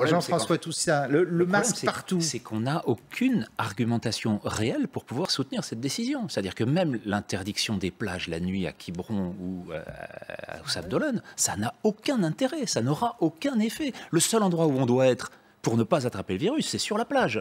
Jean-François Toussaint, le masque partout. C'est qu'on n'a aucune argumentation réelle pour pouvoir soutenir cette décision. C'est-à-dire que même l'interdiction des plages la nuit à Quiberon ou au Sable d'Olonne, ça n'a aucun intérêt, ça n'aura aucun effet. Le seul endroit où on doit être pour ne pas attraper le virus, c'est sur la plage.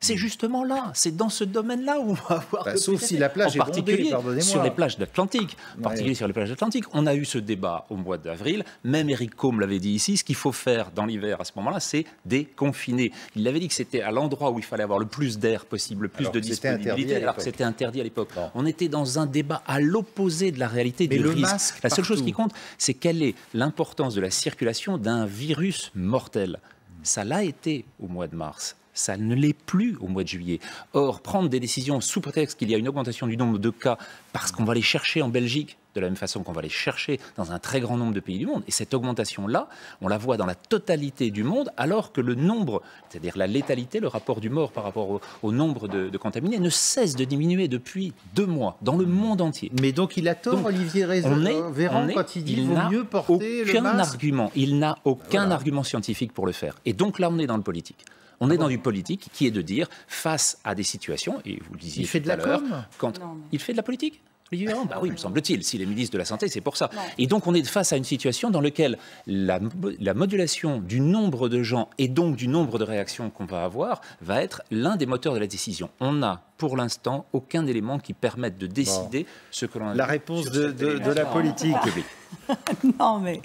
C'est justement là, c'est dans ce domaine-là où on va avoir... sauf si la plage est bondée, pardonnez-moi. Sur les plages d'Atlantique, en particulier sur les plages d'Atlantique. On a eu ce débat au mois d'avril, même Éric Côme l'avait dit ici, ce qu'il faut faire dans l'hiver à ce moment-là, c'est déconfiner. Il avait dit que c'était à l'endroit où il fallait avoir le plus d'air possible, le plus de disponibilité, alors que c'était interdit à l'époque. On était dans un débat à l'opposé de la réalité du risque. La seule chose qui compte, c'est quelle est l'importance de la circulation d'un virus mortel. Ça l'a été au mois de mars. Ça ne l'est plus au mois de juillet. Or, prendre des décisions sous prétexte qu'il y a une augmentation du nombre de cas parce qu'on va les chercher en Belgique, de la même façon qu'on va les chercher dans un très grand nombre de pays du monde, et cette augmentation-là, on la voit dans la totalité du monde, alors que le nombre, c'est-à-dire la létalité, le rapport du mort par rapport au nombre de contaminés, ne cesse de diminuer depuis 2 mois, dans le monde entier. Mais donc il a tort, donc, Olivier Véran, quand il dit qu'il vaut mieux porter le masque. Il n'a aucun argument scientifique pour le faire. Et donc là, on est dans le politique. On est dans du politique qui est de dire, face à des situations, et vous le disiez tout à l'heure, il fait de la politique, Olivier Véran ? Bah oui, me semble-t-il. S'il est ministre de la Santé, c'est pour ça. Et donc, on est face à une situation dans laquelle la modulation du nombre de gens et donc du nombre de réactions qu'on va avoir va être l'un des moteurs de la décision. On n'a, pour l'instant, aucun élément qui permette de décider ce que l'on a. La réponse de la politique. Non, mais...